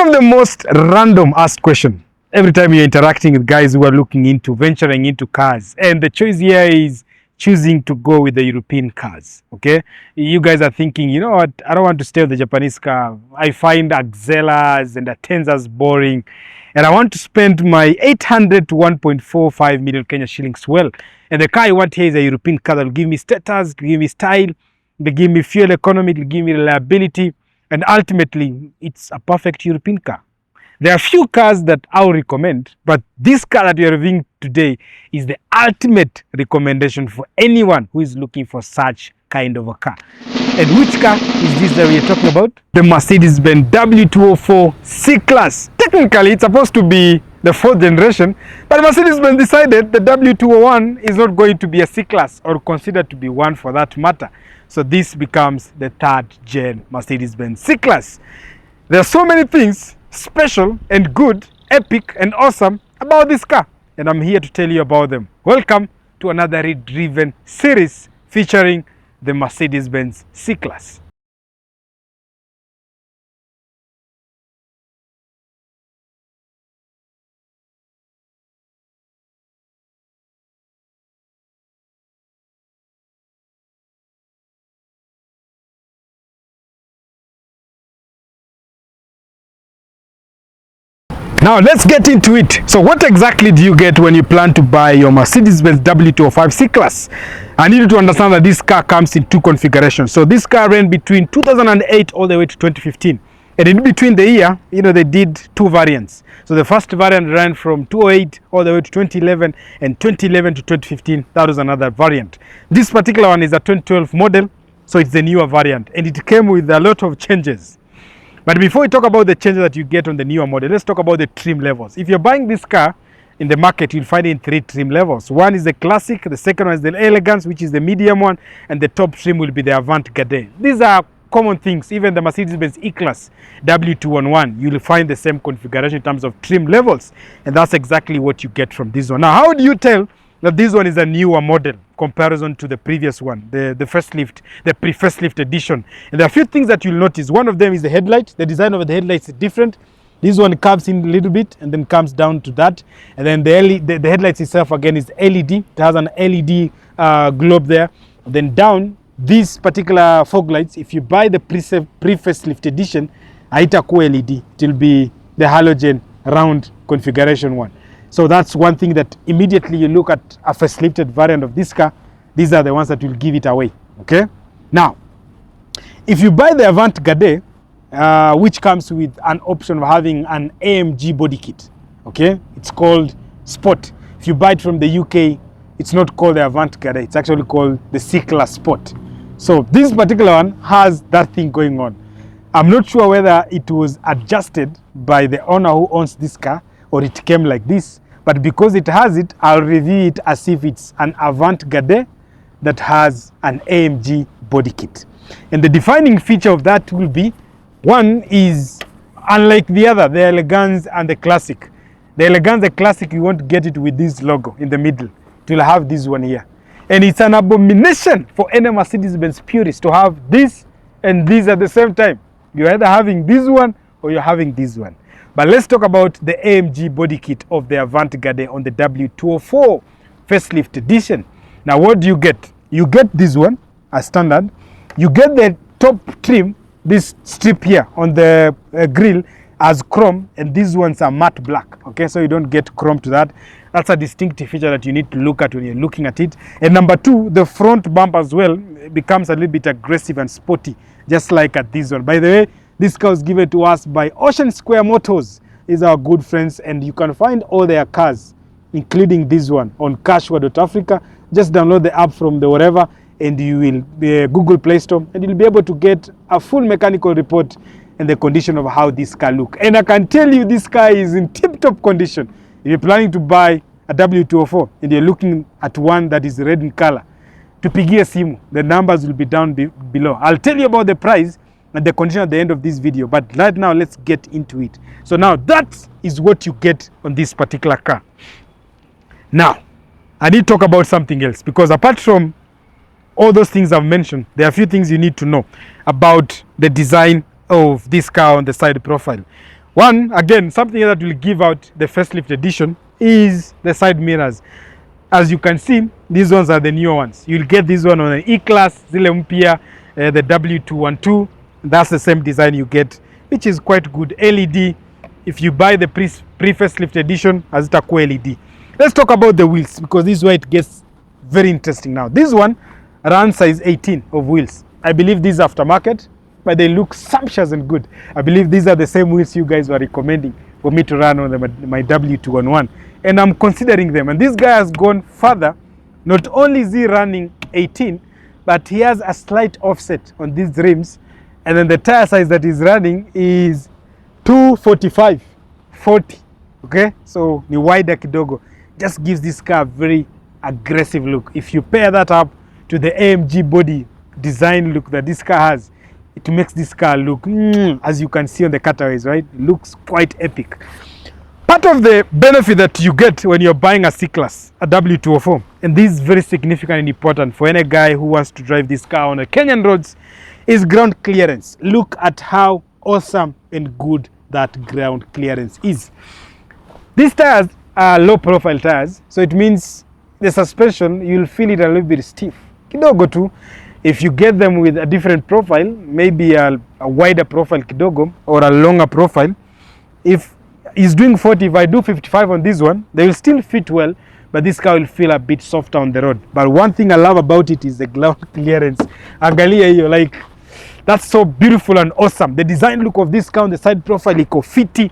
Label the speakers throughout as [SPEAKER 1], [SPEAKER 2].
[SPEAKER 1] of the most random asked question every time you're interacting with guys who are looking into venturing into cars, and the choice here is choosing to go with the European cars. Okay, you guys are thinking, you know what, I don't want to stay with the Japanese car. I find Axelas and Atenzas boring, and I want to spend my 800 to 1.45 million Kenya shillings well. And the car I want here is a European car that will give me status, give me style, they give me fuel economy, will give me reliability, and ultimately it's a perfect European car. There are few cars that I'll recommend, but this car that we are reviewing today is the ultimate recommendation for anyone who is looking for such kind of a car. And which car is this that we are talking about? The Mercedes-Benz W204 C-Class. Technically, it's supposed to be the fourth generation, but Mercedes-Benz decided the W201 is not going to be a C-Class, or considered to be one for that matter. So this becomes the third gen Mercedes-Benz C-Class. There are so many things special and good, epic and awesome about this car, and I'm here to tell you about them. Welcome to another Redriven series featuring the Mercedes-Benz C-Class. Now let's get into it. So what exactly do you get when you plan to buy your Mercedes-Benz W205 C-Class? I need you to understand that this car comes in two configurations. So this car ran between 2008 all the way to 2015. And in between the year, they did two variants. So the first variant ran from 2008 all the way to 2011, and 2011 to 2015, that was another variant. This particular one is a 2012 model, so it's the newer variant, and it came with a lot of changes. But before we talk about the changes that you get on the newer model, let's talk about the trim levels. If you're buying this car in the market, you'll find it in three trim levels. One is the Classic, the second one is the Elegance, which is the medium one, and the top trim will be the Avant-Garde. These are common things. Even the Mercedes-Benz E-Class W211, you'll find the same configuration in terms of trim levels, and that's exactly what you get from this one. Now, how do you tell that this one is a newer model comparison to the previous one, the facelift, the pre-facelift edition? And there are a few things that you'll notice. One of them is the headlight. The design of the headlights is different. This one curves in a little bit and then comes down to that. And then the headlights itself again is LED. It has an LED globe there. And then down, these particular fog lights, if you buy the pre-facelift edition, haitakuwa LED. It will be the halogen round configuration one. So that's one thing that immediately you look at a facelifted variant of this car, these are the ones that will give it away. Okay. Now, if you buy the Avant-Garde, which comes with an option of having an AMG body kit, okay, it's called Sport. If you buy it from the UK, it's not called the Avant-Garde, it's actually called the C-Class Sport. So this particular one has that thing going on. I'm not sure whether it was adjusted by the owner who owns this car, or it came like this. But because it has it, I'll review it as if it's an Avant-Garde that has an AMG body kit. And the defining feature of that will be, one is, unlike the other, the Elegance and the Classic. The Elegance, the Classic, you won't get it with this logo in the middle. It will have this one here. And it's an abomination for any Mercedes-Benz purist to have this and this at the same time. You're either having this one or you're having this one. But let's talk about the AMG body kit of the Avant-Garde on the W204 facelift edition. Now, what do you get? You get this one as standard. You get the top trim, this strip here on the grille as chrome, and these ones are matte black. Okay, so you don't get chrome to that. That's a distinctive feature that you need to look at when you're looking at it. And number two, the front bump as well becomes a little bit aggressive and sporty, just like at this one. By the way, this car was given to us by Ocean Square Motors. These are our good friends, and you can find all their cars, including this one, on cashwa.africa. Just download the app from the wherever, and you will be Google Play Store, and you'll be able to get a full mechanical report and the condition of how this car looks. And I can tell you this car is in tip-top condition. If you're planning to buy a W204 and you're looking at one that is red in color, tupigie simu. The numbers will be down below. I'll tell you about the price and the condition at the end of this video, but right now let's get into it. So now that is what you get on this particular car. Now I need to talk about something else, because apart from all those things I've mentioned, there are a few things you need to know about the design of this car on the side profile. One, again, something that will give out the facelift edition is the side mirrors. As you can see, these ones are the newer ones. You'll get this one on an E-Class, zile mpya, the W212. That's the same design you get, which is quite good. LED, if you buy the pre-facelift edition, hazitakuwa LED. Let's talk about the wheels, because this is where it gets very interesting now. This one runs size 18 of wheels. I believe these are aftermarket, but they look sumptuous and good. I believe these are the same wheels you guys were recommending for me to run on my W211. And I'm considering them. And this guy has gone further. Not only is he running 18, but he has a slight offset on these rims. And then the tire size that he's running is 245, 40. Okay, so ni wider kidogo. Just gives this car a very aggressive look. If you pair that up to the AMG body design look that this car has, it makes this car look, as you can see on the cutaways, right? It looks quite epic. Part of the benefit that you get when you're buying a C-Class, a W204, and this is very significant and important for any guy who wants to drive this car on the Kenyan roads, is ground clearance. Look at how awesome and good that ground clearance is. These tires are low profile tires, so it means the suspension, you'll feel it a little bit stiff. Kidogo tu. If you get them with a different profile, maybe a wider profile kidogo or a longer profile, if he's doing 40, if I do 55 on this one, they will still fit well, but this car will feel a bit softer on the road. But one thing I love about it is the ground clearance. Angalia hiyo, like, that's so beautiful and awesome. The design look of this car on the side profile, iko fiti,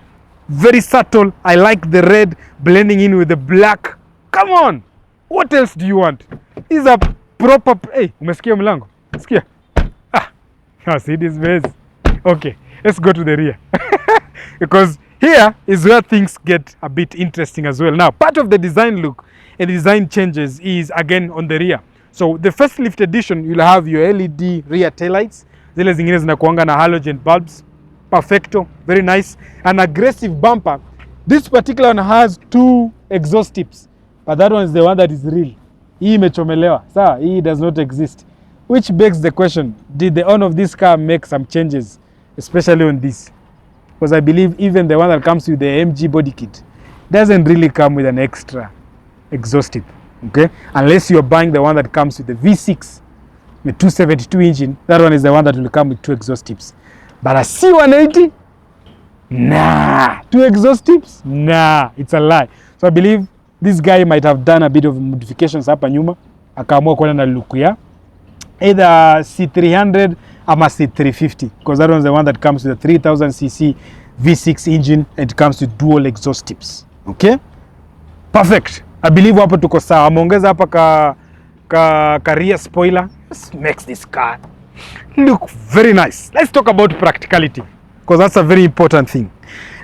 [SPEAKER 1] very subtle. I like the red blending in with the black. Come on, what else do you want? These are proper. Hey, umesikia mlango? Sikia. See this mess. Okay, let's go to the rear. Because here is where things get a bit interesting as well. Now, part of the design look and design changes is again on the rear. So the facelift edition, you'll have your LED rear taillights. Zile zingine zinakuanga na halogen bulbs. Perfecto, very nice. An aggressive bumper. This particular one has 2 exhaust tips, but that one is the one that is real. Hii imechomelewa. Sawa, hii does not exist. Which begs the question, did the owner of this car make some changes, especially on this? Because I believe even the one that comes with the MG body kit doesn't really come with an extra exhaust tip, okay? Unless you're buying the one that comes with the V6, the 272 engine, that one is the one that will come with 2 exhaust tips. But a C180, nah. 2 exhaust tips, nah, it's a lie. So I believe this guy might have done a bit of modifications hapa nyuma, akaamua kwenda na look ya either C300 ama C350, because that one's the one that comes with a 3000cc V6 engine and it comes with dual exhaust tips. Okay, perfect. I believe hapo tuko sawa. Ameongeza hapa ka rear spoiler. This makes this car look very nice. Let's talk about practicality, because that's a very important thing.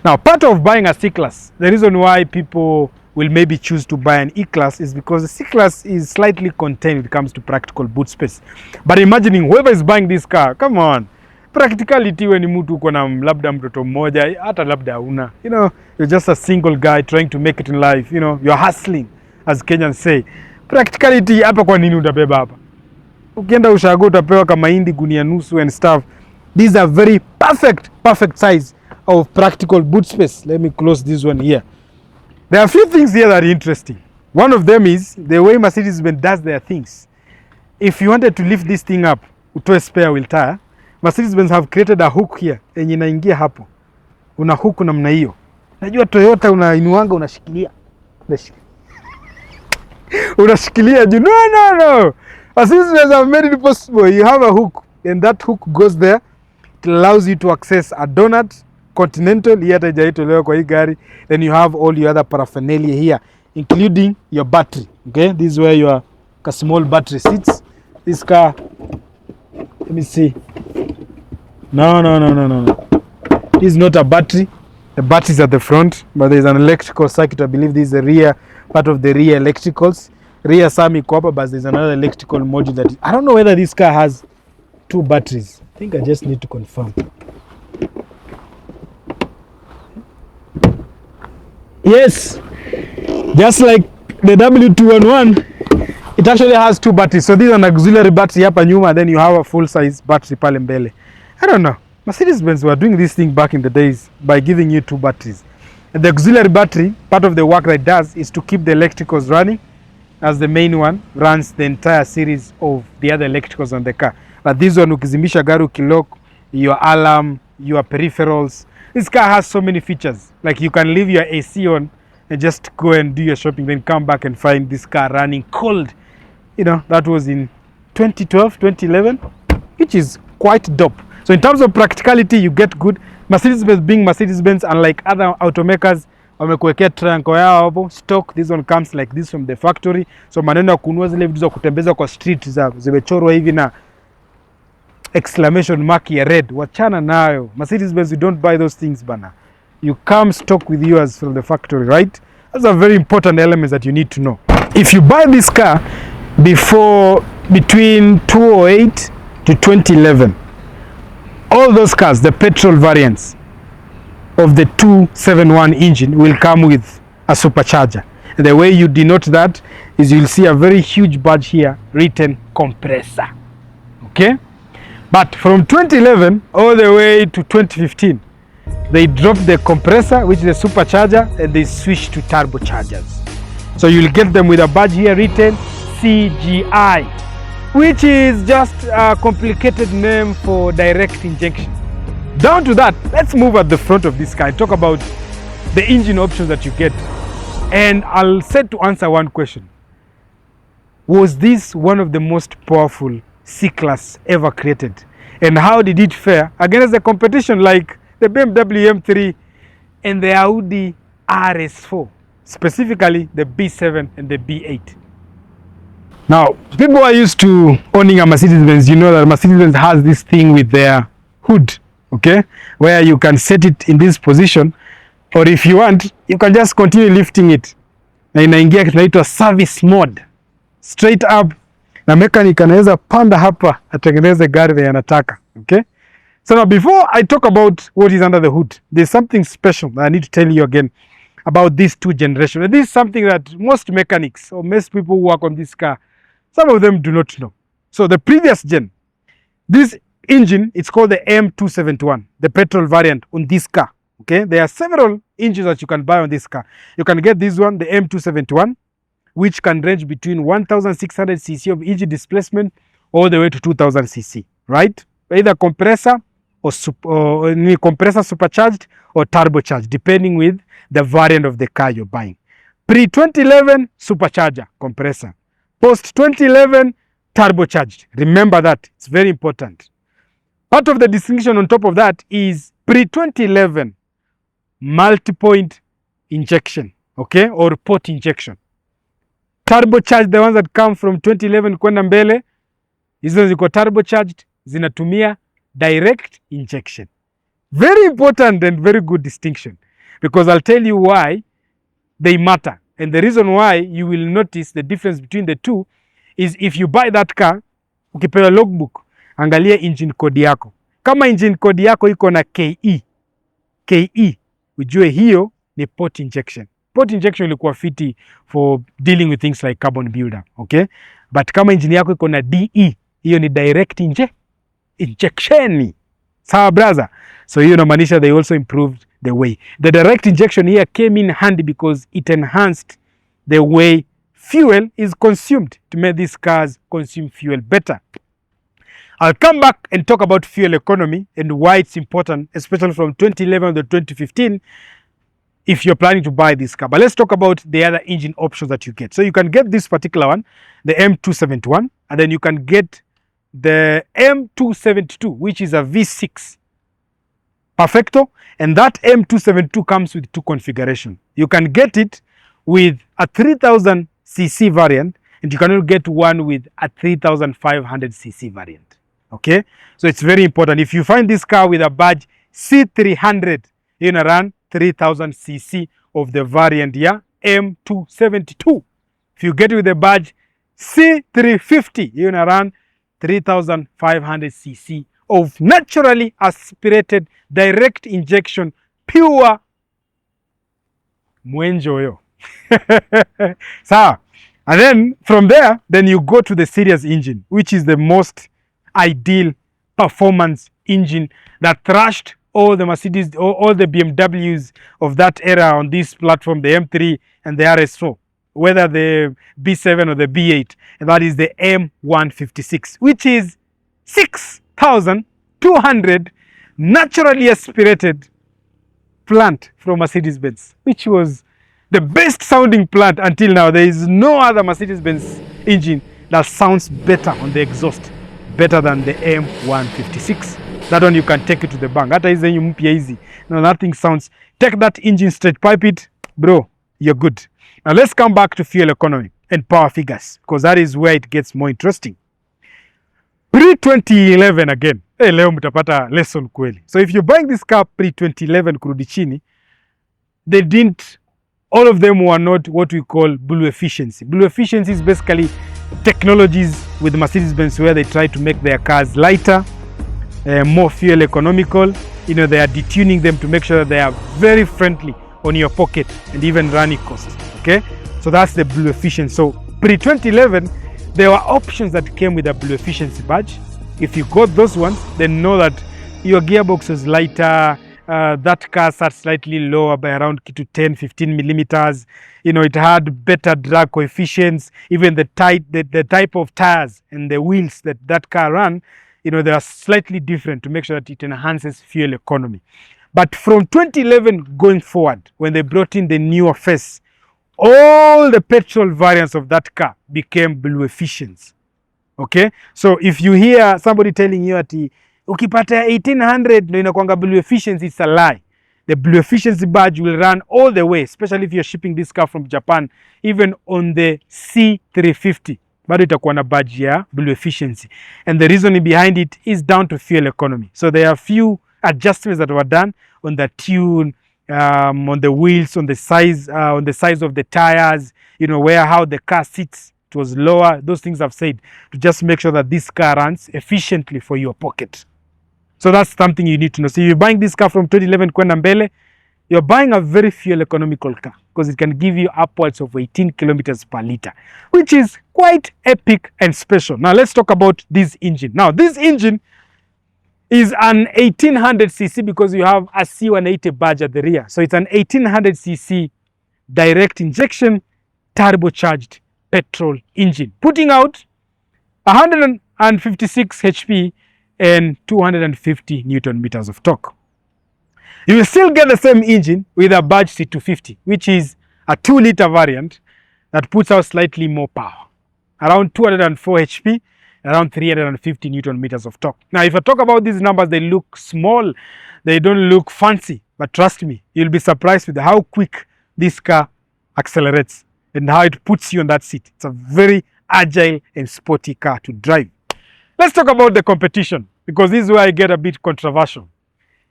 [SPEAKER 1] Now, part of buying a C-Class, the reason why people will maybe choose to buy an E-Class is because the C-Class is slightly contained when it comes to practical boot space. But imagining whoever is buying this car, come on, practicality when you mtu uko na labda mtoto mmoja, hata labda una, you know, you're just a single guy trying to make it in life, you know, you're hustling, as Kenyans say. Practicality, hapa kwa nini utabeba hapa? Ukienda ushago utapewa kama hindi gunia nusu and stuff. These are very perfect size of practical boot space. Let me close this one here. There are a few things here that are interesting. One of them is the way Mercedes-Benz does their things. If you wanted to lift this thing up, utoe spare wheel tire, Mercedes-Benz have created a hook here yenye inaingia hapo. Una hook namna hiyo. Najua Toyota unainuanga unashikilia. Unashikilia juu. No. Mercedes-Benz have made it possible. You have a hook and that hook goes there. It allows you to access a donut, Continental, hii hata haijaitolewa kwa hii gari. Then you have all your other paraphernalia here, including your battery. Okay, this is where your small battery sits. This car, let me see. No. This is not a battery. The battery is at the front, but there is an electrical circuit. I believe this is the rear part of the rear electricals. Rear Sami Copper, but there's another electrical module that I don't know whether this car has 2 batteries. I think I just need to confirm. Yes, just like the W211, it actually has 2 batteries. So this is an auxiliary battery hapa nyuma, then you have a full size battery pale mbele. I don't know, Mercedes-Benz were doing this thing back in the days by giving you 2 batteries. And the auxiliary battery, part of the work that it does is to keep the electricals running, as the main one runs the entire series of the other electricals on the car. But this one, ukizimisha gari, ukilock, your alarm, your peripherals. This car has so many features. Like you can leave your AC on and just go and do your shopping, then come back and find this car running cold. You know, that was in 2012, 2011, which is quite dope. So in terms of practicality, you get good. Mercedes-Benz being Mercedes-Benz, unlike other automakers, wamekuwekea triangle yao hapo stock. This one comes like this from the factory. So maneno ya kununua zile vitu za kutembeza kwa street za zimechorwa hivi na exclamation mark ya red, wachana nayo. Mercedes-Benz, you don't buy those things bana. You come stock with yours from the factory, right? That's a very important element that you need to know. If you buy this car between 2008 to 2011, all those cars, the petrol variants of the 271 engine, will come with a supercharger. And the way you denote that is you'll see a very huge badge here written compressor. Okay? But from 2011 all the way to 2015, they dropped the compressor, which is the supercharger, and they switched to turbochargers. So you'll get them with a badge here written CGI, which is just a complicated name for direct injection. Down to that, let's move at the front of this car and talk about the engine options that you get. And I'll set to answer one question. Was this one of the most powerful C-Class ever created? And how did it fare against the competition like the BMW M3 and the Audi RS4, specifically the B7 and the B8? Now, people who are used to owning a Mercedes-Benz, you know that Mercedes-Benz has this thing with their hood, okay, where you can set it in this position, or if you want, you can just continue lifting it. Na inaingia kinaitwa service mode. Straight up, na mechanic anaweza panda hapa atengeneze gari vile anataka, okay? So now before I talk about what is under the hood, there's something special that I need to tell you again about these two generations. And this is something that most mechanics or most people who work on this car, some of them do not know. So the previous gen, this engine, it's called the M271, the petrol variant on this car. Okay, there are several engines that you can buy on this car. You can get this one, the M271, which can range between 1,600 cc of engine displacement all the way to 2,000 cc, right? Either compressor or compressor supercharged or turbocharged, depending with the variant of the car you're buying. Pre-2011, supercharger, compressor. Post-2011, turbocharged. Remember that, it's very important. Part of the distinction on top of that is pre-2011, multi-point injection, okay, or port injection. Turbocharged, the ones that come from 2011 kwenda mbele, hizo ziko turbocharged, zinatumia direct injection. Very important and very good distinction, because I'll tell you why they matter. And the reason why you will notice the difference between the two is if you buy that car, ukipewa logbook, angalia engine code yako. Kama engine code yako iko na KE, ujue hiyo ni port injection. Port injection ilikuwa fiti for dealing with things like carbon buildup, okay? But kama engine yako iko na DE, hiyo ni direct injection. Sawa brother? So hiyo inamaanisha they also improved the way. The direct injection here came in handy because it enhanced the way fuel is consumed to make these cars consume fuel better. I'll come back and talk about fuel economy and why it's important, especially from 2011 to 2015, if you're planning to buy this car. But let's talk about the other engine options that you get. So you can get this particular one, the M271, and then you can get the M272, which is a V6 Perfecto, and that M272 comes with two configurations. You can get it with a 3000 cc variant, and you can get one with a 3500 cc variant. Okay, so it's very important. If you find this car with a badge C300, you're gonna run 3000 cc of the variant, yeah, M272. If you get it with the badge C350, you're gonna run 3500 cc of naturally aspirated direct injection pure mwenjoyo. So, and then from there, then you go to the series engine, which is the most ideal performance engine that thrashed all the Mercedes, all the BMWs of that era on this platform, the M3 and the RS4, whether the B7 or the B8, and that is the M156, which is 6,200 naturally aspirated plant from Mercedes-Benz, which was the best sounding plant until now. There is no other Mercedes-Benz engine that sounds better on the exhaust, better than the M156. That one you can take it to the bank. Hata hizi mpya hizi, no, nothing sounds. Take that engine straight, pipe it, bro, you're good. Now let's come back to fuel economy and power figures, because that is where it gets more interesting. Pre-2011 again, leo mtapata lesson kweli. So if you're buying this car pre-2011 kurudi chini, they didn't, all of them were not what we call blue efficiency. Blue efficiency is basically technologies with Mercedes-Benz where they try to make their cars lighter, more fuel economical. You know, they are detuning them to make sure that they are very friendly on your pocket and even running costs. Okay, so that's the blue efficiency. So pre-2011, there were options that came with a blue efficiency badge. If you got those ones, then know that your gearbox is lighter. That car sat slightly lower by around 10-15 millimeters. You know, it had better drag coefficients. Even the type of tires and the wheels that car ran, you know, they are slightly different to make sure that it enhances fuel economy. But from 2011 going forward, when they brought in the newer face, all the petrol variants of that car became blue efficiency. Okay, so if you hear somebody telling you ati ukipata 1800 ndio inakuanga blue efficiency, it's a lie. The blue efficiency badge will run all the way, especially if you're shipping this car from Japan. Even on the C350, bado itakuwa na badge ya blue efficiency, and the reason behind it is down to fuel economy. So there are few adjustments that were done on the tune, on the wheels, on the size of the tires, you know, how the car sits, it was lower. Those things I've said to just make sure that this car runs efficiently for your pocket. So that's something you need to know. So if you're buying this car from 2011 kwenda mbele, you're buying a very fuel economical car, because it can give you upwards of 18 kilometers per liter, which is quite epic and special. Now let's talk about this engine. Now this engine is an 1800cc because you have a C180 badge at the rear. So it's an 1800cc direct injection turbocharged petrol engine, putting out 156 HP and 250 Newton meters of torque. You will still get the same engine with a badge C250, which is a 2-liter variant that puts out slightly more power, around 204 HP, around 350 Newton meters of torque. Now, if I talk about these numbers, they look small, they don't look fancy, but trust me, you'll be surprised with how quick this car accelerates and how it puts you on that seat. It's a very agile and sporty car to drive. Let's talk about the competition, because this is where I get a bit controversial.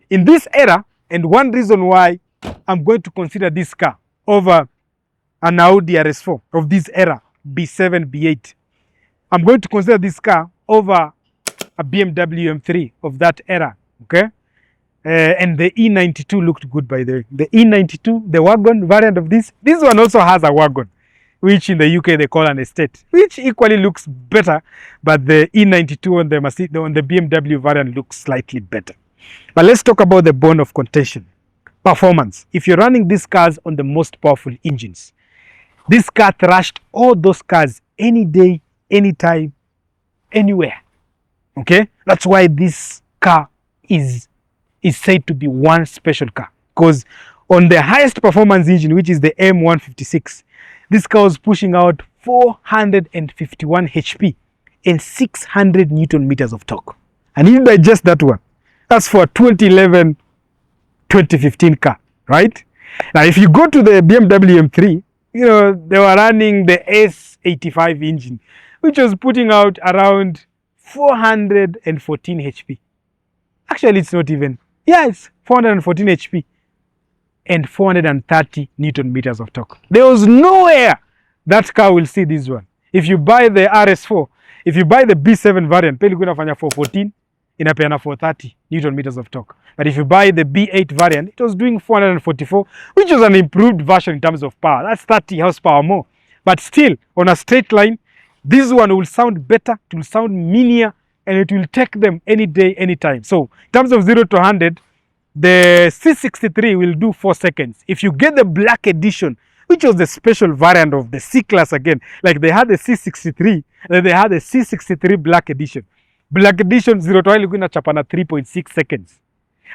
[SPEAKER 1] In this era, and one reason why I'm going to consider this car over an Audi RS4 of this era, B7, B8. I'm going to consider this car over a BMW M3 of that era, okay? And the E92 looked good, by the way. The E92, the wagon variant of this one also has a wagon, which in the UK they call an estate, which equally looks better, but the E92 on the BMW variant looks slightly better. But let's talk about the bone of contention, performance. If you're running these cars on the most powerful engines, this car thrashed all those cars any day, anytime, anywhere. Okay, that's why this car is said to be one special car, because on the highest performance engine, which is the M156, this car was pushing out 451 HP and 600 Newton meters of torque. And you digest that one, that's for a 2011, 2015 car, right? Now, if you go to the BMW M3, you know, they were running the S85 engine, which was putting out around 414 HP. Actually, it's not even, it's 414 HP and 430 Newton meters of torque. There was nowhere that car will see this one. If you buy the RS4, if you buy the B7 variant, peli kuna fanya 414, inapeana 430 Newton meters of torque. But if you buy the B8 variant, it was doing 444, which was an improved version in terms of power. That's 30 horsepower more. But still, on a straight line, this one will sound better, it will sound meanier, and it will take them any day, anytime. So in terms of 0 to 100, the C63 will do 4 seconds. If you get the black edition, which was the special variant of the C class again, like they had the C63, and then they had the C63 black edition. Black edition 0 to 100 ilikuwa inachapa na 3.6 seconds.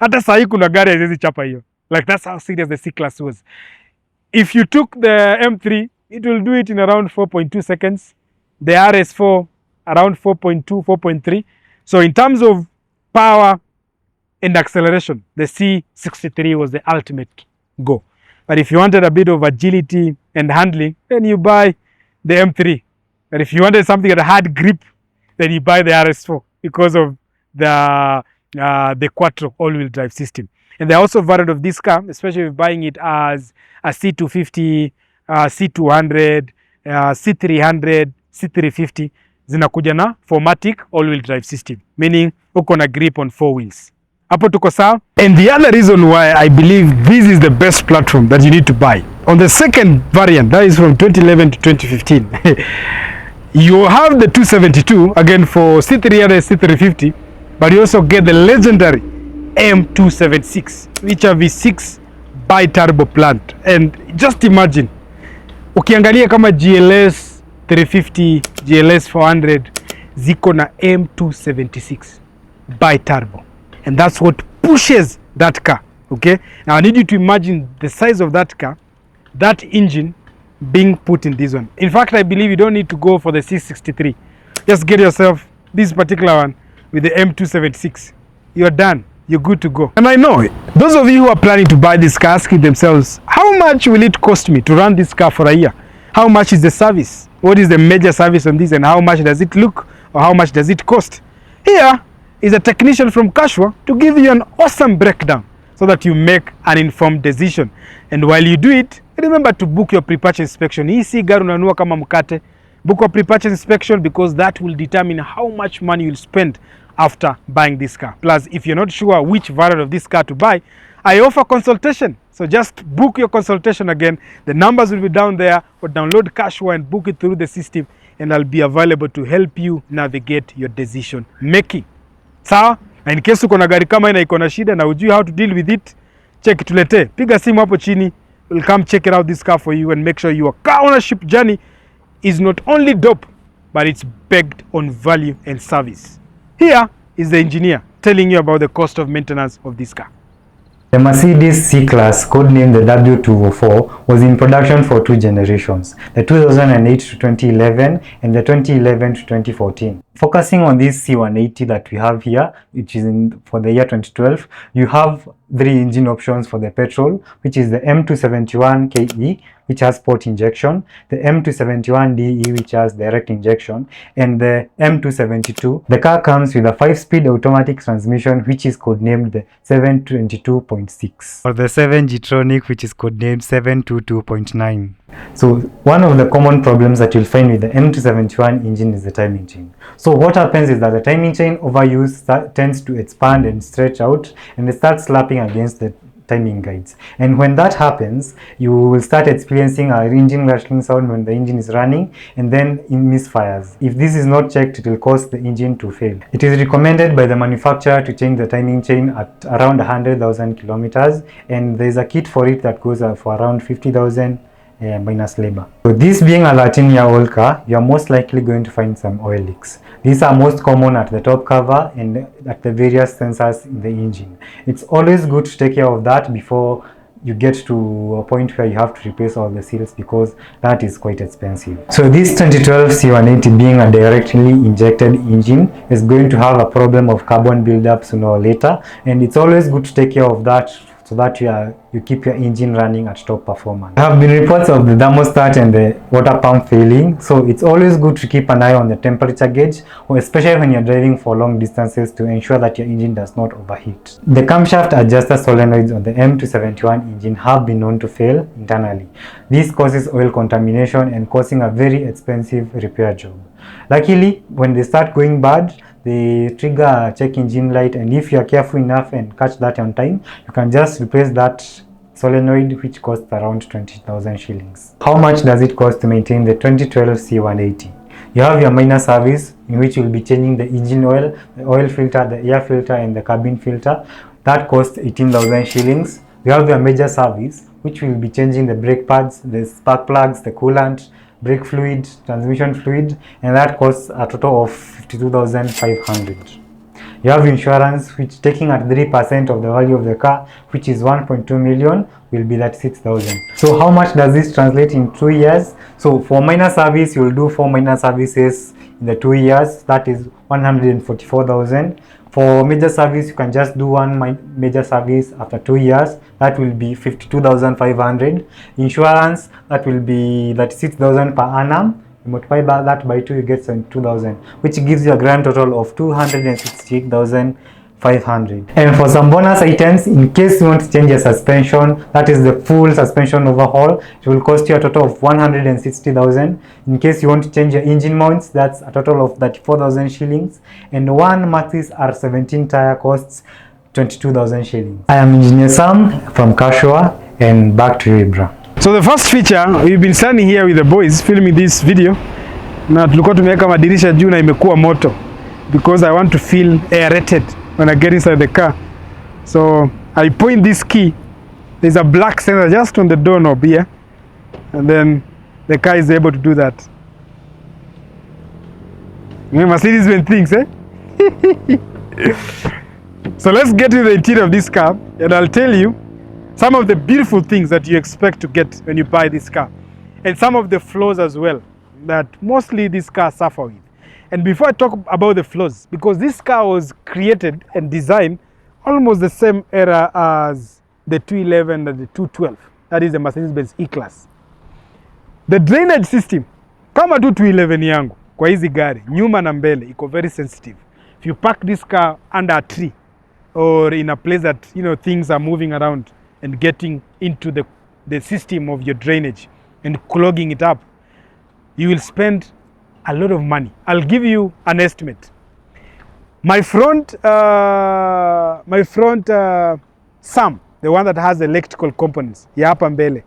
[SPEAKER 1] Hata sahi kuna gari haziwezi chapa hiyo. Like that's how serious the C class was. If you took the M3, it will do it in around 4.2 seconds. The RS4 around 4.2, 4.3. So in terms of power and acceleration, the C63 was the ultimate go. But if you wanted a bit of agility and handling, then you buy the M3. And if you wanted something that had grip, then you buy the RS4 because of the Quattro all-wheel drive system. And there are also variant of this car, especially if buying it as a C250, C200, C300, C350, zinakuja na 4matic all-wheel drive system, meaning uko na grip on 4 wheels. Hapo tuko sawa? And the other reason why I believe this is the best platform that you need to buy, on the second variant, that is from 2011 to 2015, you have the 272, again for C300, C350, but you also get the legendary M276, which are V6 bi-turbo plant. And just imagine, ukiangalia kama GLS 350, GLS 400, ziko na M276 bi-turbo. And that's what pushes that car, okay? Now I need you to imagine the size of that car, that engine being put in this one. In fact, I believe you don't need to go for the C63. Just get yourself this particular one with the M276. You're done. You're good to go. And I know those of you who are planning to buy this car asking themselves, how much will it cost me to run this car for a year? How much is the service? What is the major service on this, and how much does it look, or how much does it cost? Here is a technician from CARSURE to give you an awesome breakdown so that you make an informed decision. And while you do it, remember to book your pre-purchase inspection. Hii si gari unanunua kama mkate. Book your pre-purchase inspection because that will determine how much money you'll spend after buying this car. Plus, if you're not sure which variant of this car to buy, I offer consultation. So just book your consultation again. The numbers will be down there, or download CARSURE and book it through the system, and I'll be available to help you navigate your decision making. Sawa? Na in case uko na gari kama ina iko na shida na ujui how to deal with it, check tulete. Piga simu hapo chini. We'll come check it out this car for you and make sure your car ownership journey is not only dope, but it's backed on value and service. Here is the engineer telling you about the cost of maintenance of this car.
[SPEAKER 2] The Mercedes C-Class, codenamed the W204, was in production for 2 generations, the 2008 to 2011 and the 2011 to 2014. Focusing on this C180 that we have here, which is for the year 2012, you have 3 engine options for the petrol, which is the M271KE, which has port injection, the M271DE, which has direct injection, and the M272. The car comes with a 5-speed automatic transmission, which is codenamed the 722.6, or the 7G-tronic, which is codenamed 722.9. So one of the common problems that you'll find with the M271 engine is the timing chain. So what happens is that the timing chain overuse tends to expand and stretch out, and it starts slapping against the timing guides. And when that happens, you will start experiencing an engine rattling sound when the engine is running, and then it misfires. If this is not checked, it will cause the engine to fail. It is recommended by the manufacturer to change the timing chain at around 100,000 kilometers, and there is a kit for it that goes for around 50,000 minus labor. So this being a 13-year-old car, you are most likely going to find some oil leaks. These are most common at the top cover and at the various sensors in the engine. It's always good to take care of that before you get to a point where you have to replace all the seals, because that is quite expensive. So this 2012 C180, being a directly injected engine, is going to have a problem of carbon buildup sooner or later, and it's always good to take care of that so that you keep your engine running at top performance. There have been reports of the thermostat and the water pump failing, so it's always good to keep an eye on the temperature gauge, or especially when you're driving for long distances, to ensure that your engine does not overheat. The camshaft adjuster solenoids on the M271 engine have been known to fail internally. This causes oil contamination and causing a very expensive repair job. Luckily, when they start going bad, they trigger a check engine light, and if you are careful enough and catch that on time, you can just replace that solenoid, which costs around 20,000 shillings. How much does it cost to maintain the 2012 C180? You have your minor service, in which we'll be changing the engine oil, the oil filter, the air filter, and the cabin filter. That costs 18,000 shillings. We have the major service, which will be changing the brake pads, the spark plugs, the coolant, brake fluid, transmission fluid, and that costs a total of 52,500. You have insurance, which taking at 3% of the value of the car, which is 1.2 million, will be that 6,000. So how much does this translate in 2 years? So for minor service, you will do 4 minor services in the 2 years. That is 144,000. For major service, you can just do one major service after 2 years. That will be 52,500. Insurance, that will be 36,000 per annum. You multiply that by 2, you get 72,000, which gives you a grand total of 268,500. And for some bonus items, in case you want to change your suspension, that is the full suspension overhaul, it will cost you a total of 160,000. In case you want to change your engine mounts, that's a total of 34,000 shillings. And one Maxis R17 tire costs 22,000 shillings. I am Engineer Sam from CARSURE, and back to you, Ibra.
[SPEAKER 1] So the first feature, we've been standing here with the boys filming this video. Na tulikuwa tumeweka madirisha juu na imekuwa moto because I want to feel aerated when I get inside the car. So I point this key. There's a black sensor just on the doorknob here, and then the car is able to do that. Mercedes-Benz things, eh? So let's get to the interior of this car, and I'll tell you some of the beautiful things that you expect to get when you buy this car, and some of the flaws as well that mostly this car suffer with. And before I talk about the flaws, because this car was created and designed almost the same era as the 211 and the 212, that is the Mercedes-Benz E-Class. The drainage system, kama tu 211 yangu kwa hizi gari nyuma na mbele iko very sensitive. If you park this car under a tree or in a place that things are moving around and getting into the system of your drainage and clogging it up, you will spend a lot of money. I'll give you an estimate. My front SAM, the one that has electrical components, ya hapa mbele,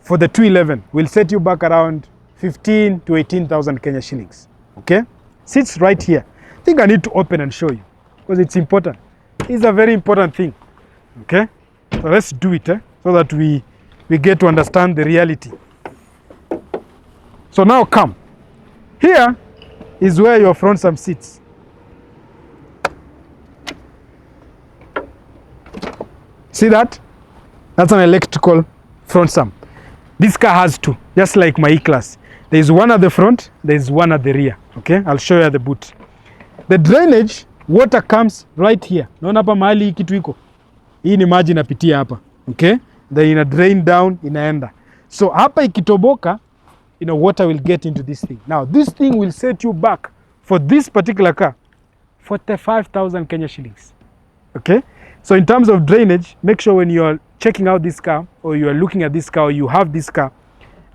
[SPEAKER 1] for the 211 will set you back around 15 to 18,000 Kenya shillings. Okay? Sits right here. I think I need to open and show you because it's important. It's a very important thing. Okay? So let's do it so that we get to understand the reality. So now come. Here is where your front SAM sits. See that? That's an electrical front SAM. This car has two, just like my E-Class. There is one at the front, there is one at the rear. Okay, I'll show you at the boot. The drainage, water comes right here. Naona hapa mahali hii kitu iko. Hii ni maji inapitia hapa. Okay? Then ina drain down, inaenda. So hapa ikitoboka, water will get into this thing. Now, this thing will set you back for this particular car 45,000 Kenya shillings. Okay? So in terms of drainage, make sure when you are checking out this car or you are looking at this car or you have this car,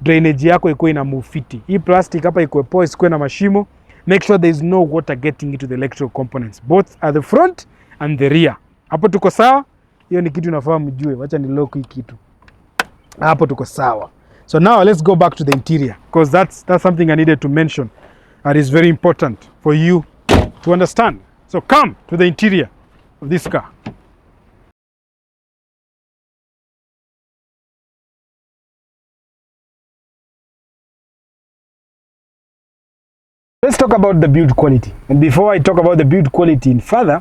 [SPEAKER 1] drainage yako ikuwe ina move fiti. Hii plastic hapa ikuwe poa, isikuwe na mashimo. Make sure there is no water getting into the electrical components, both at the front and the rear. Hapo tuko sawa? Hiyo ni kitu unafaa mjue. Wacha ni lock hii kitu. Hapo tuko sawa. So now let's go back to the interior, because that's something I needed to mention that is very important for you to understand. So come to the interior of this car. Let's talk about the build quality. And before I talk about the build quality in further,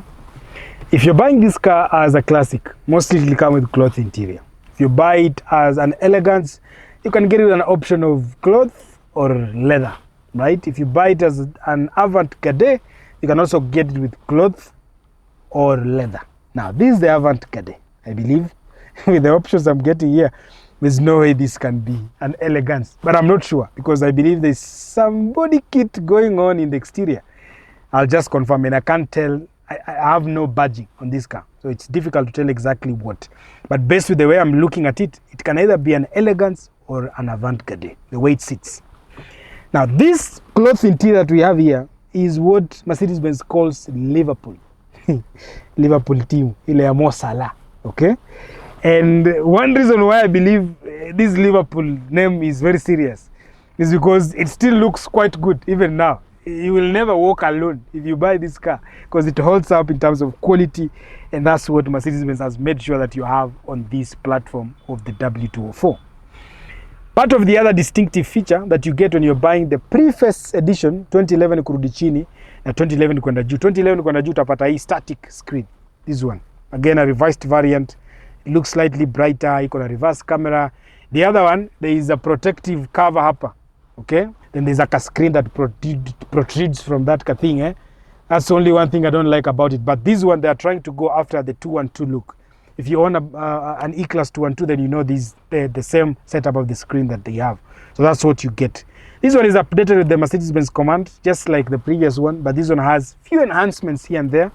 [SPEAKER 1] if you're buying this car as a classic, mostly it will come with cloth interior. If you buy it as an elegance, you can get it with an option of cloth or leather, right? If you buy it as an avant-garde, you can also get it with cloth or leather. Now, this is the avant-garde, I believe. With the options I'm getting here, there's no way this can be an elegance, but I'm not sure because I believe there's some body kit going on in the exterior. I'll just confirm, and I can't tell. I have no badging on this car, so it's difficult to tell exactly what. But based with the way I'm looking at it, it can either be an elegance or an avant-garde, the way it sits. Now, this cloth interior that we have here is what Mercedes-Benz calls Liverpool. Liverpool team, ile ya Mo Salah, okay? And one reason why I believe this Liverpool name is very serious is because it still looks quite good even now. You will never walk alone if you buy this car, because it holds up in terms of quality, and that's what Mercedes-Benz has made sure that you have on this platform of the W204. Part of the other distinctive feature that you get when you're buying the pre-first edition 2011 kurudi chini na 2011 kwenda juu. 2011 kwenda juu utapata hii static screen. This one. Again, a revised variant. It looks slightly brighter. Iko na reverse camera. The other one, there is a protective cover hapa. Okay? Then there's like a screen that protrudes from that thing. That's only one thing I don't like about it. But this one, they are trying to go after the 212 look. If you own an E-Class 212, then you know the same setup of the screen that they have. So that's what you get. This one is updated with the Mercedes-Benz command, just like the previous one. But this one has few enhancements here and there,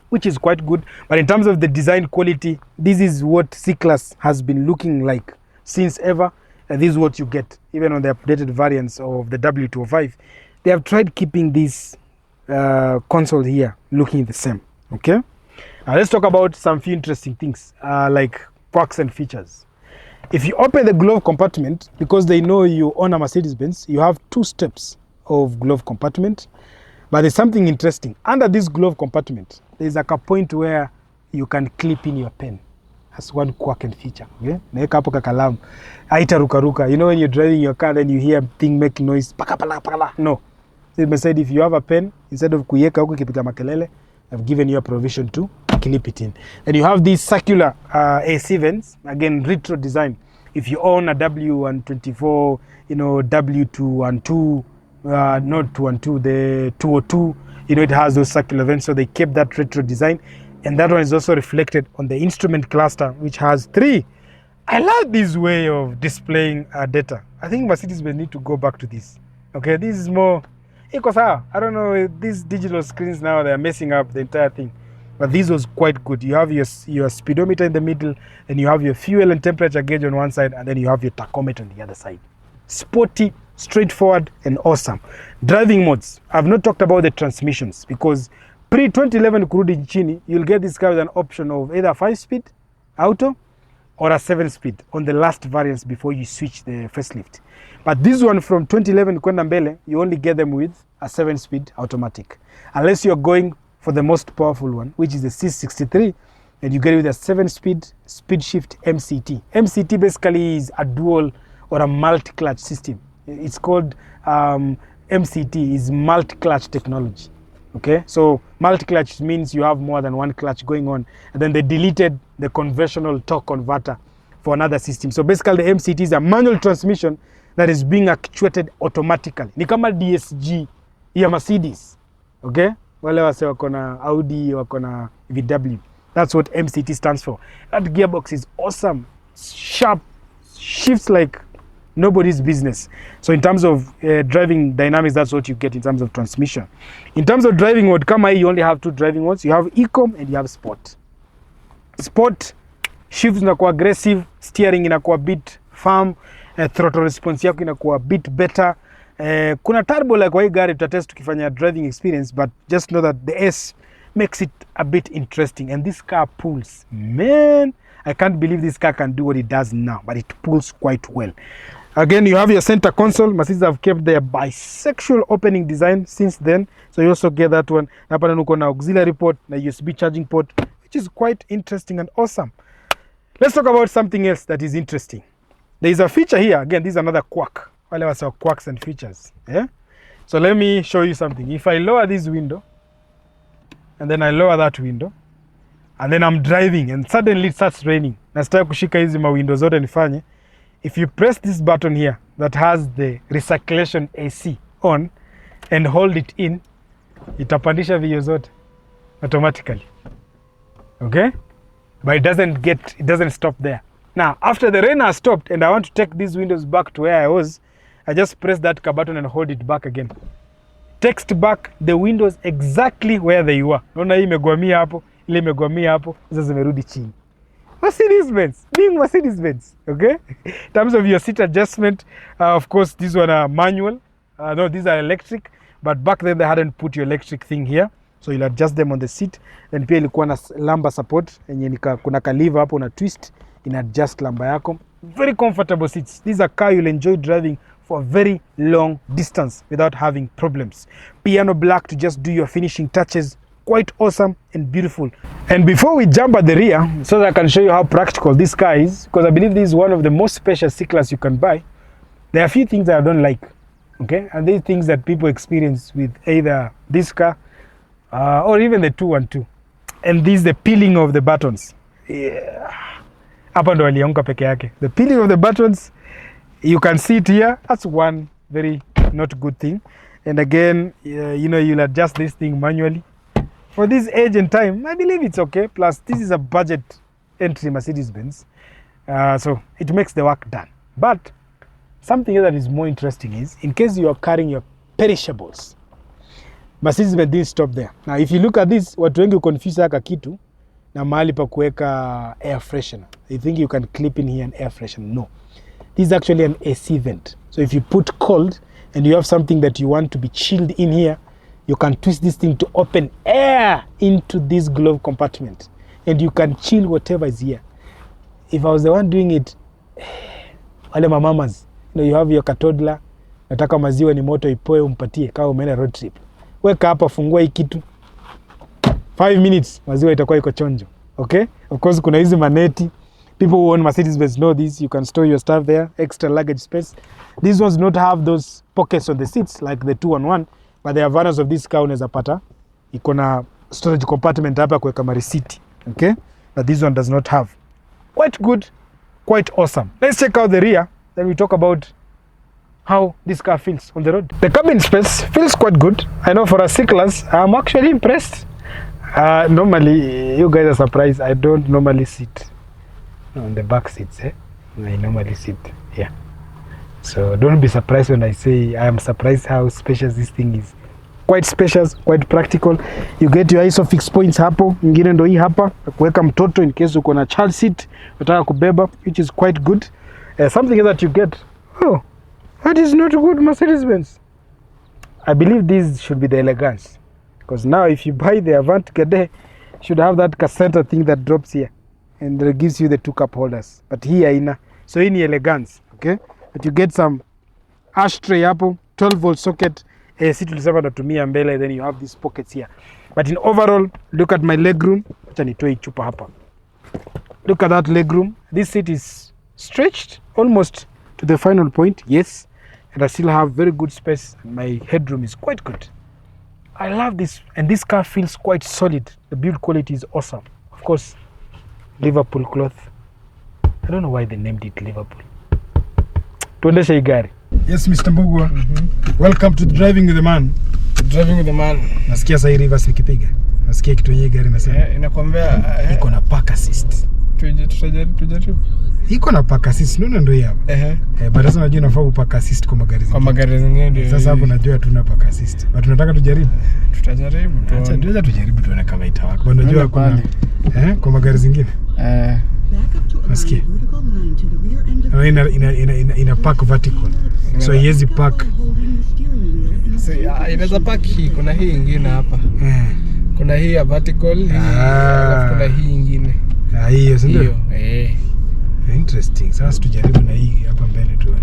[SPEAKER 1] which is quite good. But in terms of the design quality, this is what C-Class has been looking like since ever. And this is what you get, even on the updated variants of the W205. They have tried keeping this console here looking the same. Okay? Now let's talk about some few interesting things, like perks and features. If you open the glove compartment, because they know you own a Mercedes-Benz, you have 2 steps of glove compartment. But there's something interesting. Under this glove compartment, there's like a point where you can clip in your pen. That's one quirk and feature. Okay? Naeka hapo kakalamu. Haita ruka. You know when you're driving your car, then you hear a thing make noise. Pakapala. No. They said if you have a pen, instead of kuyeka huko kipiga makelele, I've given you a provision to clip it in. And you have these circular AC vents, again retro design. If you own a W124, W212, not 212, the 202, it has those circular vents, so they kept that retro design. And that one is also reflected on the instrument cluster, which has 3. I like this way of displaying data. I think Mercedes will need to go back to this. Okay, this is more, I don't know, these digital screens now, they're messing up the entire thing. But this was quite good. You have your speedometer in the middle, and you have your fuel and temperature gauge on one side, and then you have your tachometer on the other side. Sporty, straightforward, and awesome. Driving modes. I've not talked about the transmissions, because pre-2011 kurudi chini, you'll get this car with an option of either 5-speed auto or a 7-speed on the last variants before you switch the facelift. But this one from 2011 kwenda mbele, you only get them with a 7-speed automatic. Unless you're going for the most powerful one, which is the C63, and you get it with a 7-speed speed shift MCT. MCT basically is a dual or a multi-clutch system. It's called MCT, is multi-clutch technology. Okay, so multi-clutch means you have more than one clutch going on, and then they deleted the conventional torque converter for another system. So basically the MCT is a manual transmission that is being actuated automatically. Ni kama DSG ya Mercedes. Okay, wale wase wako na Audi, wako na VW. That's what MCT stands for. That gearbox is awesome, sharp, shifts like nobody's business. So in terms of driving dynamics, that's what you get in terms of transmission. In terms of driving mode, kama you only have 2 driving modes. You have Ecom and you have Sport. Sport, shifts inakuwa aggressive, steering inakuwa bit firm, throttle response yako inakuwa bit better. Kuna turbo like kwa hii gari tutatest tukifanya driving experience, but just know that the S makes it a bit interesting, and this car pulls. Man, I can't believe this car can do what it does now, but it pulls quite well. Again, you have your center console. Mercedes have kept their bisexual opening design since then, so you also get that one. Hapa nuko na auxiliary port na USB charging port, which is quite interesting and awesome. Let's talk about something else that is interesting. There is a feature here. Again, this is another quirk. Wale wasa quirks and features. Yeah? So let me show you something. If I lower this window, and then I lower that window, and then I'm driving, and suddenly it starts raining. Nastaka kushika hizi mawindow zote nifanye. If you press this button here that has the recirculation AC on and hold it in, itapandisha video zote automatically. Okay? But it doesn't stop there. Now, after the rain has stopped and I want to take these windows back to where I was, I just press that button and hold it back again. Text back the windows exactly where they were. Naona hii imegwamia hapo, ile imegwamia hapo, sasa zimerudi chini. Mercedes-Benz, being Mercedes-Benz, okay? In terms of your seat adjustment, of course, these one are manual. No, these are electric, but back then they hadn't put your electric thing here. So you'll adjust them on the seat. Then pia ilikuwa na lumbar support, yenye kuna ka lever hapo na twist, in adjust lumbar yako. Very comfortable seats. These are car you'll enjoy driving for a very long distance without having problems. Piano black to just do your finishing touches. Quite awesome and beautiful. And before we jump at the rear, so that I can show you how practical this car is, because I believe this is one of the most spacious C-Class you can buy, there are a few things that I don't like, okay? And these things that people experience with either this car or even the 212. And this is the peeling of the buttons. Hapa ndo alianguka peke yake. The peeling of the buttons, you can see it here. That's one very not good thing. And again, you know, you'll adjust this thing manually. For this age and time, I believe it's okay. Plus, this is a budget entry Mercedes-Benz. So it makes the work done. But something that is more interesting is, in case you are carrying your perishables, Mercedes-Benz didn't stop there. Now, if you look at this, watu wengi confuse haka kitu na mahali pa kuweka air freshener. You think you can clip in here an air freshener. No. This is actually an AC vent. So if you put cold and you have something that you want to be chilled in here, you can twist this thing to open air into this glove compartment. And you can chill whatever is here. If I was the one doing it, wale mamamas, you know, you have your toddler, nataka maziwa ni moto ipoe umpatie kama umeenda road trip. Weka hapa, fungua hii kitu. 5 minutes, maziwa itakuwa iko chonjo. Okay? Of course, kuna hizi maneti. People who own Mercedes-Benz know this. You can store your stuff there, extra luggage space. These ones do not have those pockets on the seats like the 211, but the advantage of this car unaweza pata iko na storage compartment hapa kuweka marisiti. Okay? But this one does not have. Quite good, quite awesome. Let's check out the rear, then we talk about how this car feels on the road. The cabin space feels quite good. I know for a C-Class, I'm actually impressed. Normally, you guys are surprised. I don't normally sit on the back seats. I normally sit here. So don't be surprised when I say I am surprised how spacious this thing is. Quite spacious, quite practical. You get your ISOFIX points hapo. Ingine ndo hii hapa kuweka mtoto in case uko na child seat unataka kubeba, which is quite good. Something that you get. Oh, that is not good, Mercedes-Benz. I believe this should be the elegance. Because now if you buy the Avantgarde, should have that center thing that drops here. And that gives you the 2 cup holders. But here ina. So hii ni elegance. Okay? But you get some ashtray hapo, 12 volt socket. Si tulisema natumia mbele, then you have these pockets here. But in overall, look at my legroom. Acha nitoe chupa hapa. Look at that legroom. This seat is stretched almost to the final point. Yes. And I still have very good space. My headroom is quite good. I love this, and this car feels quite solid. The build quality is awesome. Of course, Liverpool cloth. I don't know why they named it Liverpool. Tuendeshe hii gari. Yes, Mr. Mbugua. Welcome to Driving with the Man.
[SPEAKER 3] Driving with the Man.
[SPEAKER 1] Nasikia sasa hii reverse nikipiga. Nasikia kitu yenyewe gari nasema.
[SPEAKER 3] Inakwambia
[SPEAKER 1] iko na park assist.
[SPEAKER 3] Tujaribu.
[SPEAKER 1] Iko na park assist, ndio hii hapa. But sasa unajua unafaa upaka assist kwa magari zingine.
[SPEAKER 3] Kwa magari zingine ndio.
[SPEAKER 1] Sasa hapo najua tuna park assist. But tunataka tujaribu.
[SPEAKER 3] Tutajaribu.
[SPEAKER 1] Acha tujaribu tuone kama itawaka. Bado unajua kuna kwa magari zingine. Nasikia. Ina park vertical. So haiwezi park.
[SPEAKER 3] So inaweza park hii, kuna hii nyingine hapa. Kuna hii ya vertical, kuna hii nyingine.
[SPEAKER 1] Hiyo si ndio? Interesting. Sasa tujaribu na hii hapa mbele tuone.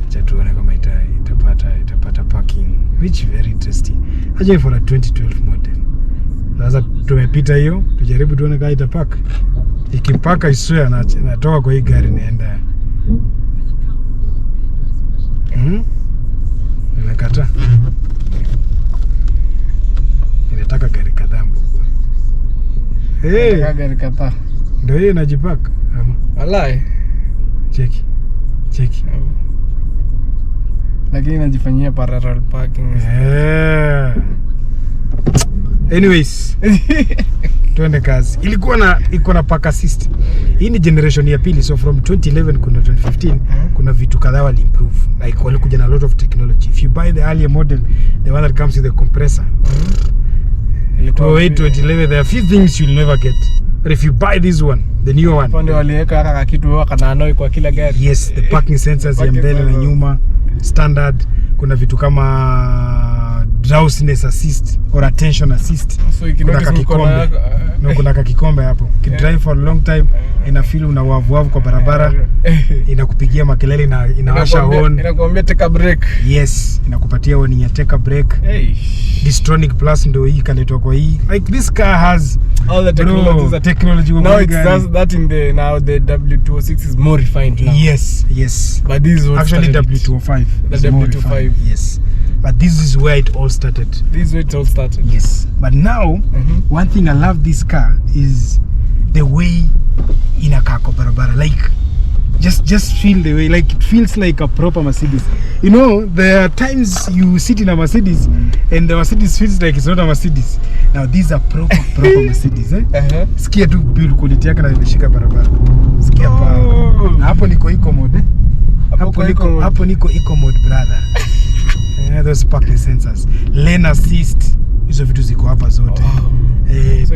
[SPEAKER 1] Acha tuone kama itapata parking, which very interesting. Aje for a 2012 model. Sasa tumepita hiyo, tujaribu tuone kama itapark. Ikipaka iswe natoka kwa hii gari naenda. Inakata. Inataka gari kadhaa Mbugua.
[SPEAKER 3] Gari kadhaa.
[SPEAKER 1] Ndio hiyo inajipaka.
[SPEAKER 3] Walai.
[SPEAKER 1] Cheki.
[SPEAKER 3] Lakini inajifanyia parallel parking.
[SPEAKER 1] Anyways. Tuende kazi. Iko na park assist. Hii ni generation ya pili, so from 2011 kuna 2015 kuna vitu kadhaa wali improve. Like walikuja na a lot of technology. If you buy the earlier model, the one that comes with the compressor. 2011 there are few things you'll never get. But if you buy this one, the newer one.
[SPEAKER 3] Pande waliweka haka kitu waka na anoi kwa kila gari.
[SPEAKER 1] Yes, the parking sensors ya mbele na nyuma standard. Kuna vitu kama drowsiness assist or attention assist.
[SPEAKER 3] So ikinotice mkono
[SPEAKER 1] kuna kikombe hapo. Drive for a long time ina feel una wavu kwa barabara. Inakupigia makelele na inawasha horn.
[SPEAKER 3] Inakuambia take a break.
[SPEAKER 1] Yes, inakupatia warning ya take a break. Distronic Plus ndo hii kaletwa kwa hii. Like this car has
[SPEAKER 3] all the technology. Now it does that in the W206 is more refined now.
[SPEAKER 1] Yes.
[SPEAKER 3] But this is
[SPEAKER 1] actually W205.
[SPEAKER 3] The W205.
[SPEAKER 1] Yes. But this is where it all started. Yes. But now, one thing I love this car is the way inakaa kwa barabara. Like just feel the way, like it feels like a proper Mercedes. You know, there are times you sit in a Mercedes and the Mercedes feels like it's not a Mercedes. Now these are proper Mercedes, Sikia tu build quality yake na imeshika barabara. Sikia pa. Na hapo niko eco mode. Hapo niko eco mode, brother. Those parking sensors, lane assist, hizo vitu ziko hapa zote.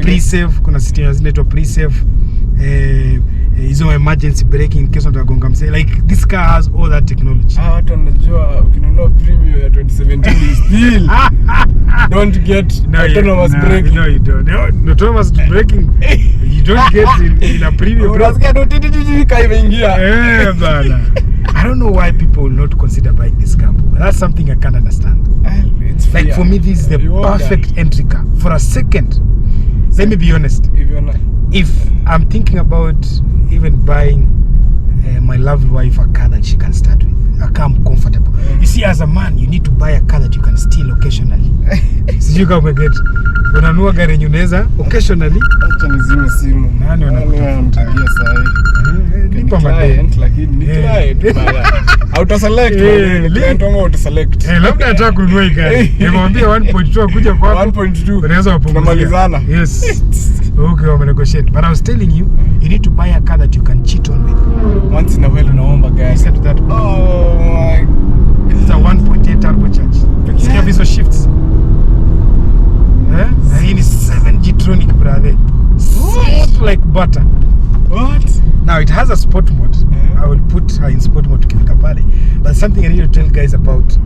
[SPEAKER 1] Pre-save, kuna system zinaitwa pre-save. Hizo emergency braking in case utagonga mse. Like this car has all that technology.
[SPEAKER 3] Watu wanajua ukinunua premium ya 2017 still don't get autonomous braking.
[SPEAKER 1] No, you don't. No, autonomous braking you don't get in a premium.
[SPEAKER 3] Unasikia ndo titi kaimeingia.
[SPEAKER 1] Bana. I don't know why people will not consider buying this car. That's something I can't understand. Like for me, this is the perfect entry car. For a second, let me be honest. If I'm thinking about even buying my lovely wife a car that she can start with, a car I'm comfortable. You see, as a man, you need to buy a car that you can steal occasionally. Sijui kama get unanua gari yenye unaweza occasionally.
[SPEAKER 3] Acha nizime simu.
[SPEAKER 1] Nani
[SPEAKER 3] anamtagia sahi?
[SPEAKER 1] Nipa client,
[SPEAKER 3] lakini ni client bana. AutoSelect, client wangu AutoSelect.
[SPEAKER 1] Labda nataka kununua hii gari. Nimwambia 1.2 kuja kwako.
[SPEAKER 3] 1.2.
[SPEAKER 1] Unaweza kupunguzia.
[SPEAKER 3] Tunamalizana.
[SPEAKER 1] Yes. Okay, I'm negotiate. But I was telling you, you need to buy a car that you can cheat on with.
[SPEAKER 3] Once in a while unaomba gari.
[SPEAKER 1] Listen to that.
[SPEAKER 3] Oh my.
[SPEAKER 1] It's a 1.8 turbocharge. Sikia hizo shifts. Na hii ni 7G tronic, brother. Smooth like butter.
[SPEAKER 3] What?
[SPEAKER 1] Now it has a sport mode. I will put her in sport mode tukifika pale. But something I need to tell guys about,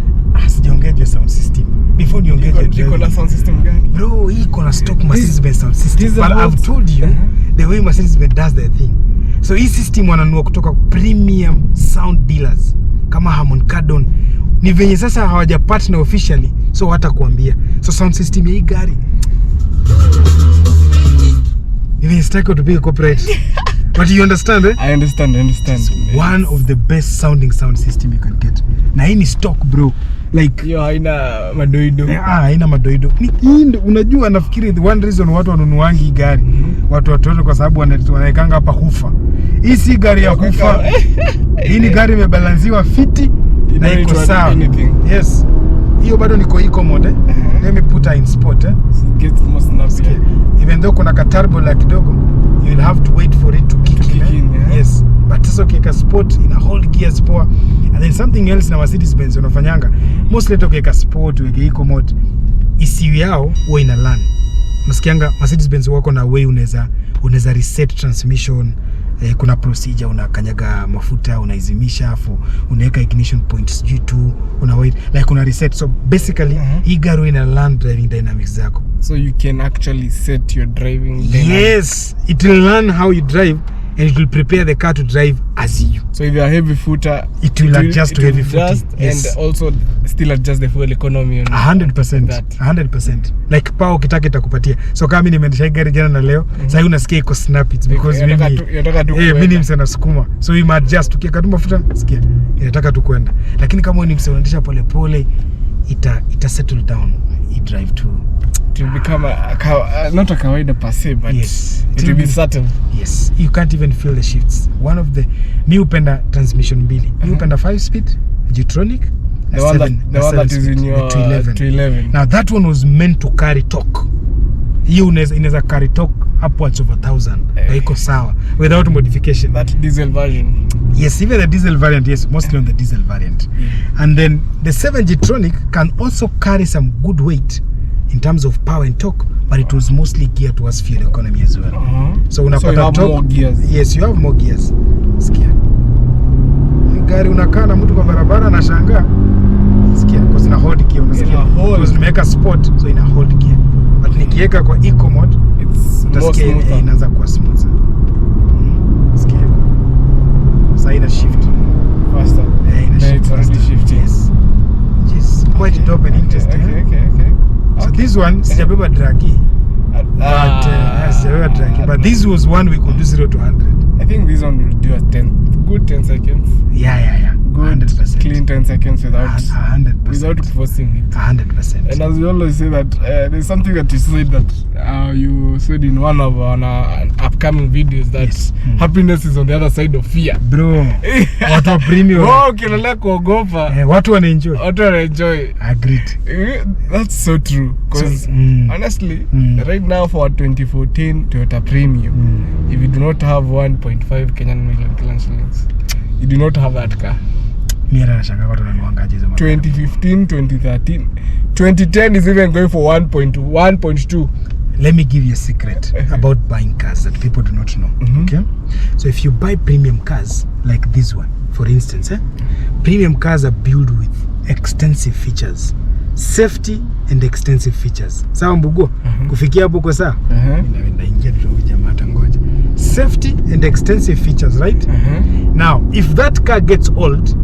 [SPEAKER 1] sijaongea your sound system. Before you engage your
[SPEAKER 3] driving. Iko na sound system gani?
[SPEAKER 1] Bro, hii iko na stock Mercedes-Benz sound system. But I've told you the way Mercedes-Benz does their thing. So hii system wananunua kutoka premium sound dealers kama Harman Kardon. Ni venye sasa hawaja partner officially, so hata kuambia. So sound system ya hii gari ni venye sitaki tupige copyright. But you understand, eh?
[SPEAKER 3] I understand.
[SPEAKER 1] It's one of the best sounding sound system you can get. Na hii ni stock, bro. Like
[SPEAKER 3] yo haina madoido.
[SPEAKER 1] Haina madoido. Ni unajua nafikiri the one reason watu wanunuangi hii gari, watu kwa sababu wanaekanga hapa hufa. Hii si gari ya kufa. Hii ni gari imebalansiwa fiti na iko sawa. Yes. Hiyo bado niko eco mode. Let me put her in sport,
[SPEAKER 3] So it gets more snappy.
[SPEAKER 1] Even though kuna ka turbo la kidogo, you'll have to wait for it to kick in. Yes. But it's okay, ka sport ina hold gears poa. And then something else na Mercedes-Benz unafanyanga. Mostly toke ka sport weke eco mode. ECU yao huwa ina learn. Unasikianga Mercedes-Benz wako na way unaweza reset transmission. Kuna procedure, unakanyaga mafuta, unaizimisha, afu unaweka ignition points G2, una wait like una reset. So basically hii gari ina learn driving dynamics zako.
[SPEAKER 3] So you can actually set your driving dynamics.
[SPEAKER 1] Yes, it will learn how you drive and it will prepare the car to drive as you.
[SPEAKER 3] So if you are heavy footer,
[SPEAKER 1] it will adjust to heavy footing.
[SPEAKER 3] Yes. And also still adjust the fuel economy on
[SPEAKER 1] 100%. 100%. Like power ukitaka itakupatia. So kama mimi nimeendesha gari jana na leo, sasa unasikia iko snap it because mimi msana sukuma. So we might adjust ukiweka tu mafuta, sikia. Inataka tu kwenda. Lakini kama wewe ni msanaendesha pole pole, ita settle down. You drive to
[SPEAKER 3] become not a kawaida per se, but
[SPEAKER 1] yes,
[SPEAKER 3] it will be subtle.
[SPEAKER 1] Yes, you can't even feel the shifts. One of the mi upenda transmission mbili. Mi upenda 5-speed G-tronic,
[SPEAKER 3] the one that is in your 211.
[SPEAKER 1] Now that one was meant to carry torque. Hiyo inaweza carry torque upwards of 1000. Iko sawa without modification.
[SPEAKER 3] That diesel version.
[SPEAKER 1] Yes, even the diesel variant, yes, mostly on the diesel variant. And then the 7G tronic can also carry some good weight in terms of power and torque, but it was mostly geared towards fuel economy as well. So unapata
[SPEAKER 3] you have more gears.
[SPEAKER 1] Yes, you have more gears. Sikia. Gari unakaa na mtu kwa barabara na shangaa. Sikia, kwa ina hold gear, unasikia because nimeweka sport so ina hold gear, but nikiweka kwa eco mode utasikia inaanza kuwa smooth. Sikia sasa ina shift
[SPEAKER 3] faster.
[SPEAKER 1] Ina shift
[SPEAKER 3] it's already shifting.
[SPEAKER 1] Yes, just quite dope and interesting.
[SPEAKER 3] Okay.
[SPEAKER 1] So this one sijabeba dragi, but this was one we could do 0 to 100.
[SPEAKER 3] I think this one will do a 10 seconds.
[SPEAKER 1] Yeah.
[SPEAKER 3] Good,
[SPEAKER 1] 100%.
[SPEAKER 3] clean 10 seconds without
[SPEAKER 1] 100%.
[SPEAKER 3] without forcing it.
[SPEAKER 1] 100%.
[SPEAKER 3] And as we always say that there's something that you said that you said in one of our upcoming videos that
[SPEAKER 1] yes.
[SPEAKER 3] Happiness is on the other side of fear.
[SPEAKER 1] Bro, watu wa premium.
[SPEAKER 3] Ukiendelea kuogopa.
[SPEAKER 1] Watu wana enjoy.
[SPEAKER 3] Agreed. That's so true. Because honestly, right now for a 2014 Toyota Premium, if you do not have 1.5 Kenyan million shillings, you do not have that car. 2015, 2013, 2010 is even going for 1.2.
[SPEAKER 1] Let me give you a secret about buying cars that people do not know. Okay, so if you buy premium cars like this one, for instance, premium cars are built with extensive features, safety and extensive features. Sawa mbugo, kufikia hapo kwa saa naingia tu jamaa tangoja. Safety and extensive features, right? Now if that car gets old,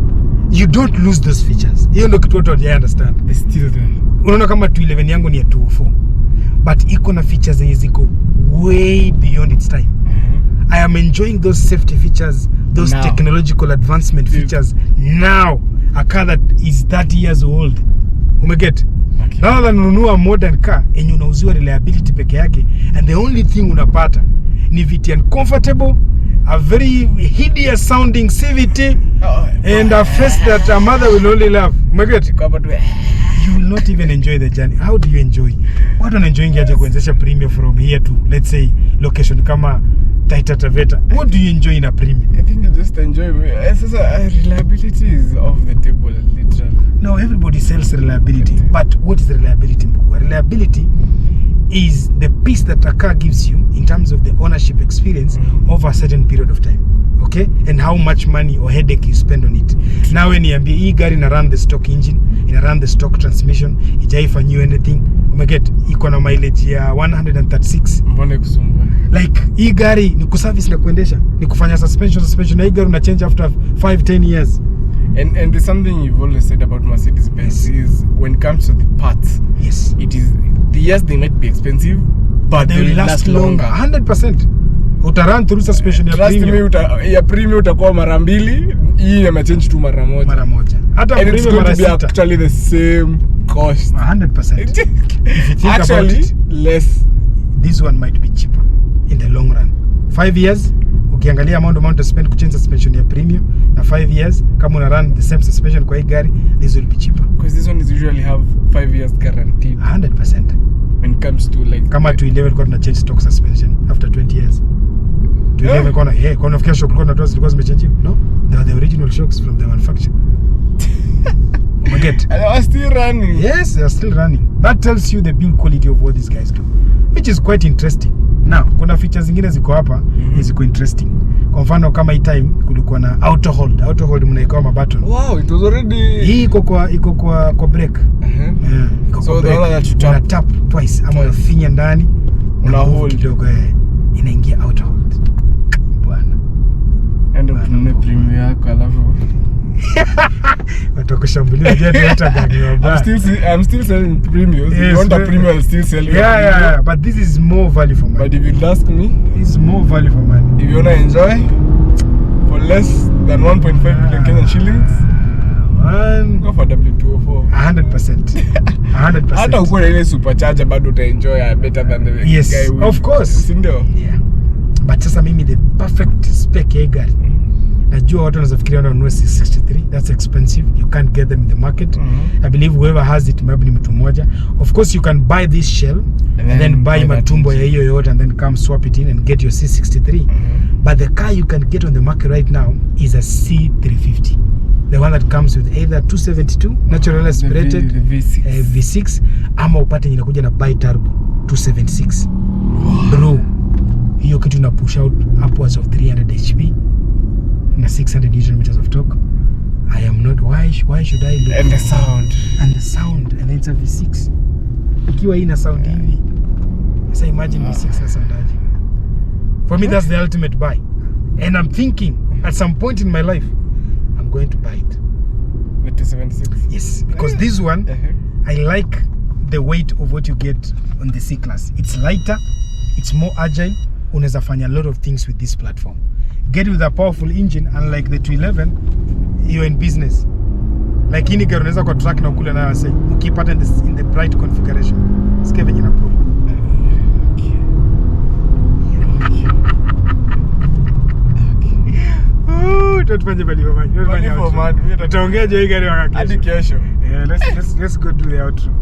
[SPEAKER 1] you don't lose those features. Hiyo ndio kitu watu hawaja understand.
[SPEAKER 3] They still there.
[SPEAKER 1] Unaona kama 211 yangu ni ya 204, but iko na features zenye ziko way beyond its time. I am enjoying those safety features, those now. Technological advancement features now. A car that is 30 years old. Umeget? Okay. Rather than ununua modern car enye unauziwa reliability peke yake, and the only thing unapata ni viti uncomfortable, a very hideous sounding CVT, and a face that a mother will only love. Umeget? You will not even enjoy the journey. How do you enjoy? What on enjoying aje kuanzisha premium from here to, let's say, location kama Taita Taveta? What do you enjoy in a premium?
[SPEAKER 3] I think you just enjoy. Reliability is off the table, literally.
[SPEAKER 1] No, everybody sells reliability, but what is reliability? Reliability is the piece that a car gives you in terms of the ownership experience over a certain period of time. Okay, and how much money or headache you spend on it. Now when niambie hii gari ina run the stock engine, ina run the stock transmission, ijaifanyiwa anything, umeget, iko na mileage ya 136.
[SPEAKER 3] Mbona kusumbua?
[SPEAKER 1] Like hii gari ni kuservice na kuendesha, ni kufanya suspension, na hii gari una change after 5-10 years.
[SPEAKER 3] And there's something you've always said about Mercedes-Benz is when it comes to the parts,
[SPEAKER 1] yes,
[SPEAKER 3] it is yes, they might be expensive, but they will last longer.
[SPEAKER 1] 100%. Utarun through suspension ya premium.
[SPEAKER 3] Ya premium utakuwa mara mbili, hii ya change tu mara moja.
[SPEAKER 1] Hata
[SPEAKER 3] and
[SPEAKER 1] premium mara sita.
[SPEAKER 3] It's actually the same cost.
[SPEAKER 1] 100%. If you think
[SPEAKER 3] actually,
[SPEAKER 1] about it,
[SPEAKER 3] less.
[SPEAKER 1] This one might be cheaper in the long run. 5 years, ukiangalia amount to spend kuchange suspension ya premium, na 5 years kama una run the same suspension kwa hii gari, this will be cheaper.
[SPEAKER 3] Because this one is usually have 5 years guaranteed.
[SPEAKER 1] 100%.
[SPEAKER 3] When it comes to like
[SPEAKER 1] kama 211 kwa tuna change stock suspension after 20 years. 211 kwa na kwa nafikia shock kwa natoa zilikuwa zimechange. No, they are the original shocks from the manufacturer. And
[SPEAKER 3] they are still running.
[SPEAKER 1] Yes, they are still running. That tells you the build quality of what these guys do, which is quite interesting. Now, kuna features zingine ziko hapa, ziko interesting. Kwa mfano kama hii time kulikuwa na auto hold mnaikoa ma button.
[SPEAKER 3] Wow, it was already
[SPEAKER 1] hii iko kwa brake.
[SPEAKER 3] So the one that you
[SPEAKER 1] tap twice ama unafinya ndani
[SPEAKER 3] una hold
[SPEAKER 1] kidogo inaingia auto hold. Bwana.
[SPEAKER 3] Endo tunune premium yako alafu
[SPEAKER 1] watakushambulia je hata gani baba.
[SPEAKER 3] I'm still selling premiums. Yes, if you want a premium, I'll still sell you.
[SPEAKER 1] Yeah, but this is more value for money.
[SPEAKER 3] But if you ask me,
[SPEAKER 1] it's more value for money.
[SPEAKER 3] If you wanna enjoy for less than 1.5 million Kenyan shillings, go for W204.
[SPEAKER 1] 100%. 100%.
[SPEAKER 3] Hata uko na ile supercharger bado uta enjoy better than the
[SPEAKER 1] yes,
[SPEAKER 3] guy with.
[SPEAKER 1] Of course.
[SPEAKER 3] Ndio.
[SPEAKER 1] Yeah. But sasa mimi the perfect spec ya gari. Najua watu wanazofikiria wanunue C63, that's expensive, you can't get them in the market. I believe whoever has it maybe ni mtu mmoja. Of course you can buy this shell and then buy matumbo ya hiyo yote and then come swap it in and get your C63. But the car you can get on the market right now is a C350. The one that comes with either 272 natural aspirated V6 ama upate inakuja na bi-turbo 276. Bro, hiyo kitu ina push out upwards of 300 HP na 600 Nm of torque. I am not. Why should I look?
[SPEAKER 3] And the sound.
[SPEAKER 1] And the sound. And it's a V6. Ikiwa hii na sound hivi. So imagine V6 na sound aje. For me, that's the ultimate buy. And I'm thinking, at some point in my life, I'm going to buy it.
[SPEAKER 3] With the 76?
[SPEAKER 1] Yes, because this one, I like the weight of what you get on the C-Class. It's lighter, it's more agile. Unaweza fanya a lot of things with this platform. Get with a powerful engine, unlike the 211, you're in business. Like ini gari unaweza kwa track na ukule nayo say, ukipata in the bright configuration. Sikia venye na pull. Tutafanya bali for man. Tutaongea je gari wakati.
[SPEAKER 3] Hadi kesho.
[SPEAKER 1] Yeah, let's go do the outro.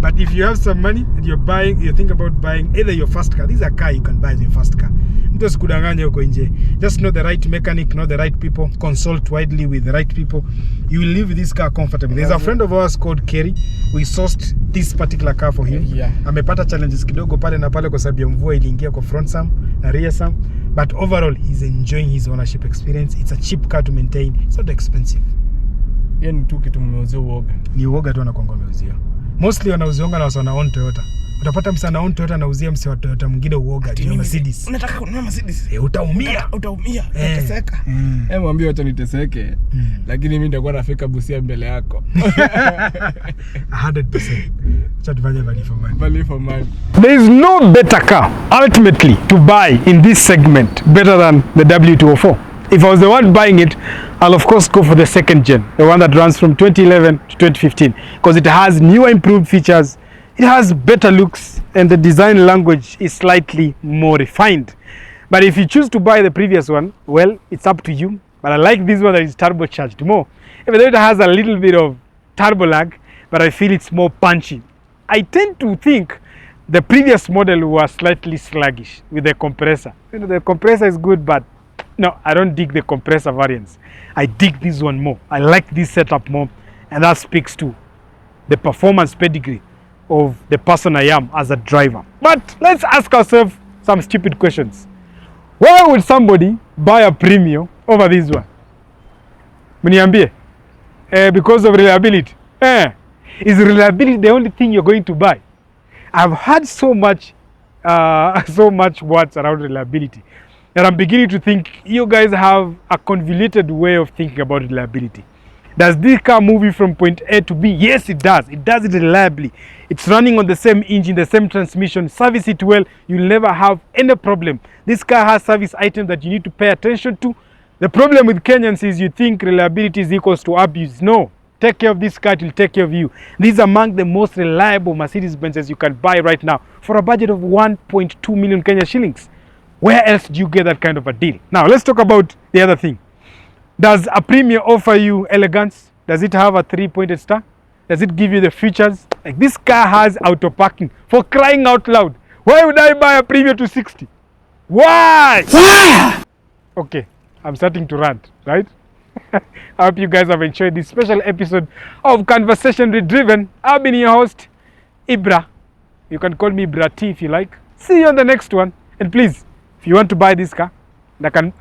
[SPEAKER 1] But if you have some money and you think about buying either your first car. This is a car you can buy as your first car. Mtu sikudanganya huko nje. Just know the right mechanic, know the right people, consult widely with the right people. You will live with this car comfortably. There's a friend of ours called Kerry. We sourced this particular car for him.
[SPEAKER 3] Yeah.
[SPEAKER 1] Amepata challenges kidogo pale na pale kwa sababu ya mvua iliingia kwa front sam na rear sam. But overall, he's enjoying his ownership experience. It's a cheap car to maintain. It's not expensive.
[SPEAKER 3] Yeye ni tu kitu mmeuzia uoga.
[SPEAKER 1] Ni uoga tu anakuanga ameuzia. Mostly wanauzianga na wasana own Toyota. Utapata msana own Toyota anauzia mse wa Toyota mwingine uoga tu Mercedes.
[SPEAKER 3] Unataka kununua Mercedes?
[SPEAKER 1] Utaumia.
[SPEAKER 3] Utateseka. Mwambie acha niteseke. Lakini mimi nitakuwa nafika Busia mbele yako.
[SPEAKER 1] 100%. Acha tufanye value for money.
[SPEAKER 3] Value for money.
[SPEAKER 1] There is no better car ultimately to buy in this segment better than the W204. If I was the one buying it, I'll of course go for the second gen, the one that runs from 2011 to 2015, because it has newer improved features, it has better looks, and the design language is slightly more refined. But if you choose to buy the previous one, well, it's up to you. But I like this one that is turbocharged more. Even though it has a little bit of turbo lag, but I feel it's more punchy. I tend to think the previous model was slightly sluggish with the compressor. You know, the compressor is good, but no, I don't dig the compressor variants. I dig this one more. I like this setup more, and that speaks to the performance pedigree of the person I am as a driver. But let's ask ourselves some stupid questions. Why would somebody buy a Premium over this one? Mniambie. Because of reliability. Is reliability the only thing you're going to buy? I've heard so much words around reliability that I'm beginning to think you guys have a convoluted way of thinking about reliability. Does this car move you from point A to B? Yes, it does. It does it reliably. It's running on the same engine, the same transmission. Service it well, you'll never have any problem. This car has service items that you need to pay attention to. The problem with Kenyans is you think reliability is equals to abuse. No. Take care of this car, it will take care of you. This is among the most reliable Mercedes-Benzes you can buy right now for a budget of 1.2 million Kenya shillings. Where else do you get that kind of a deal? Now, let's talk about the other thing. Does a Premium offer you elegance? Does it have a 3-pointed star? Does it give you the features? Like this car has auto parking, for crying out loud. Why would I buy a Premium 260? Why? Okay, I'm starting to rant, right? I hope you guys have enjoyed this special episode of Conversation Redriven. I've been your host, Ibra. You can call me Ibra T if you like. See you on the next one. And please, if you want to buy this car,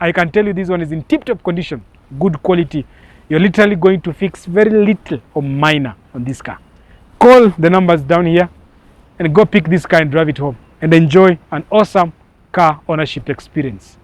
[SPEAKER 1] I can tell you this one is in tip-top condition, good quality. You're literally going to fix very little or minor on this car. Call the numbers down here and go pick this car and drive it home and enjoy an awesome car ownership experience.